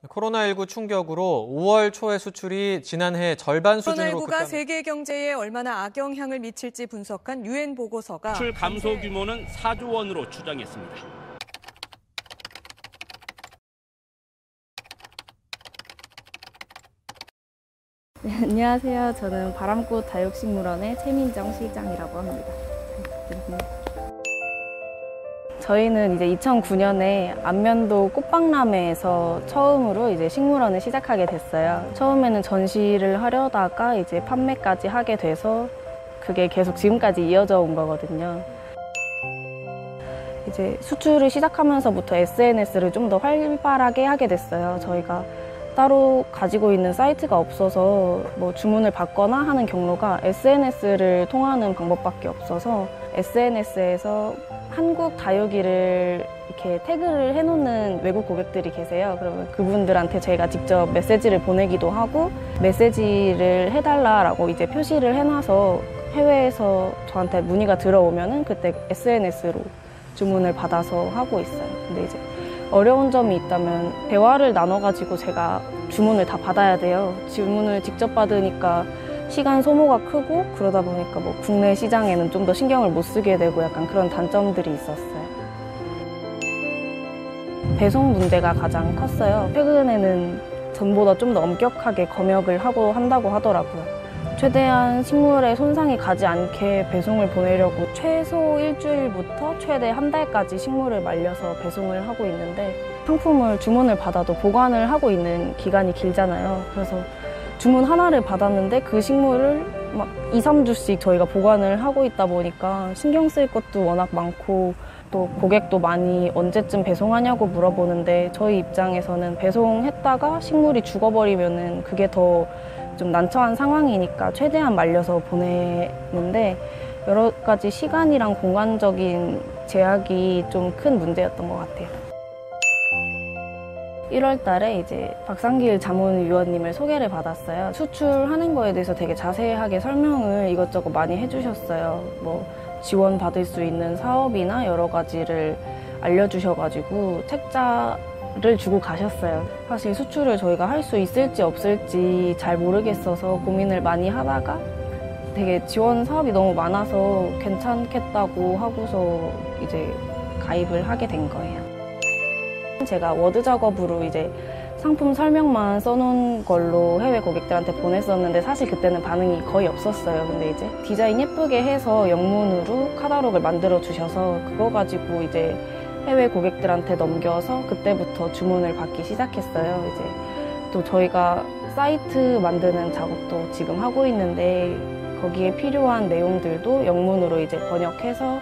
코로나19 충격으로 5월 초의 수출이 지난해 절반 수준으로 코로나19가 세계 경제에 얼마나 악영향을 미칠지 분석한 유엔 보고서가 수출 감소 규모는 4조 원으로 추정했습니다. 네, 안녕하세요. 저는 바람꽃 다육식물원의 최민정 실장이라고 합니다. 저희는 이제 2009년에 안면도 꽃박람회에서 처음으로 이제 식물원을 시작하게 됐어요. 처음에는 전시를 하려다가 이제 판매까지 하게 돼서 그게 계속 지금까지 이어져 온 거거든요. 이제 수출을 시작하면서부터 SNS를 좀 더 활발하게 하게 됐어요. 저희가 따로 가지고 있는 사이트가 없어서 뭐 주문을 받거나 하는 경로가 SNS를 통하는 방법밖에 없어서 SNS에서 한국 다육이를 이렇게 태그를 해놓는 외국 고객들이 계세요. 그러면 그분들한테 저희가 직접 메시지를 보내기도 하고 메시지를 해달라라고 이제 표시를 해놔서 해외에서 저한테 문의가 들어오면은 그때 SNS로 주문을 받아서 하고 있어요. 근데 이제 어려운 점이 있다면 대화를 나눠가지고 제가 주문을 다 받아야 돼요. 주문을 직접 받으니까 시간 소모가 크고 그러다 보니까 뭐 국내 시장에는 좀 더 신경을 못 쓰게 되고 약간 그런 단점들이 있었어요. 배송 문제가 가장 컸어요. 최근에는 전보다 좀 더 엄격하게 검역을 하고 한다고 하더라고요. 최대한 식물에 손상이 가지 않게 배송을 보내려고 최소 일주일부터 최대 한 달까지 식물을 말려서 배송을 하고 있는데 상품을 주문을 받아도 보관을 하고 있는 기간이 길잖아요. 그래서 주문 하나를 받았는데 그 식물을 막 2, 3주씩 저희가 보관을 하고 있다 보니까 신경 쓸 것도 워낙 많고 또 고객도 많이 언제쯤 배송하냐고 물어보는데 저희 입장에서는 배송했다가 식물이 죽어버리면은 그게 더 좀 난처한 상황이니까 최대한 말려서 보내는데 여러 가지 시간이랑 공간적인 제약이 좀 큰 문제였던 것 같아요. 1월 달에 이제 박상길 자문위원님을 소개를 받았어요. 수출하는 거에 대해서 되게 자세하게 설명을 이것저것 많이 해주셨어요. 뭐 지원받을 수 있는 사업이나 여러 가지를 알려주셔가지고 책자를 주고 가셨어요. 사실 수출을 저희가 할 수 있을지 없을지 잘 모르겠어서 고민을 많이 하다가 되게 지원 사업이 너무 많아서 괜찮겠다고 하고서 이제 가입을 하게 된 거예요. 제가 워드 작업으로 이제 상품 설명만 써놓은 걸로 해외 고객들한테 보냈었는데 사실 그때는 반응이 거의 없었어요. 근데 이제 디자인 예쁘게 해서 영문으로 카탈로그를 만들어 주셔서 그거 가지고 이제 해외 고객들한테 넘겨서 그때부터 주문을 받기 시작했어요. 이제 또 저희가 사이트 만드는 작업도 지금 하고 있는데 거기에 필요한 내용들도 영문으로 이제 번역해서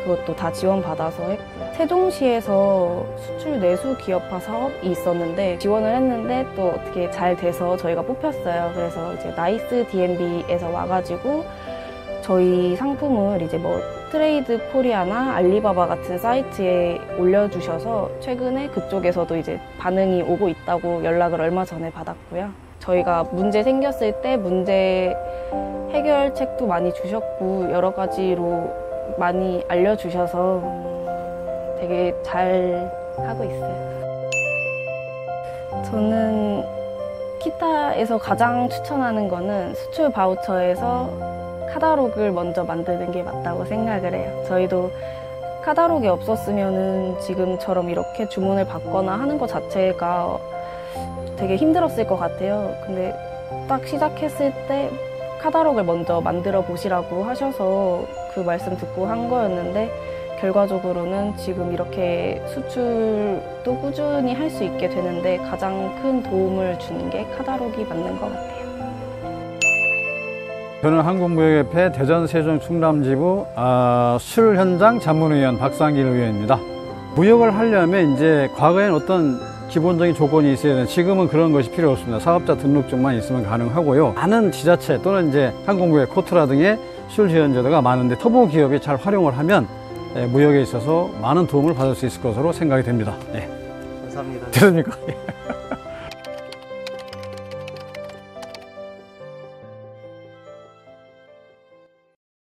그것도 다 지원받아서 했고 세종시에서 수출 내수 기업화 사업이 있었는데 지원을 했는데 또 어떻게 잘 돼서 저희가 뽑혔어요. 그래서 이제 나이스 D&B에서 와가지고 저희 상품을 이제 뭐 트레이드 코리아나 알리바바 같은 사이트에 올려주셔서 최근에 그쪽에서도 이제 반응이 오고 있다고 연락을 얼마 전에 받았고요. 저희가 문제 생겼을 때 문제 해결책도 많이 주셨고 여러 가지로 많이 알려주셔서 되게 잘 하고 있어요. 저는 키타에서 가장 추천하는 거는 수출 바우처에서 카탈로그를 먼저 만드는 게 맞다고 생각을 해요. 저희도 카탈로그가 없었으면 지금처럼 이렇게 주문을 받거나 하는 것 자체가 되게 힘들었을 것 같아요. 근데 딱 시작했을 때 카탈로그를 먼저 만들어 보시라고 하셔서 그 말씀 듣고 한 거였는데 결과적으로는 지금 이렇게 수출도 꾸준히 할 수 있게 되는데 가장 큰 도움을 주는 게 카탈로그가 맞는 것 같아요. 저는 한국무역협회 대전 세종 충남지부 수출 현장 자문위원 박상길 의원입니다. 무역을 하려면 이제 과거에는 어떤 기본적인 조건이 있어야 되는데 지금은 그런 것이 필요 없습니다. 사업자 등록증만 있으면 가능하고요. 많은 지자체 또는 이제 한국무역 코트라 등의 수출 지원 제도가 많은데 터보 기업이 잘 활용을 하면 무역에 있어서 많은 도움을 받을 수 있을 것으로 생각이 됩니다. 네. 감사합니다. 됐습니까?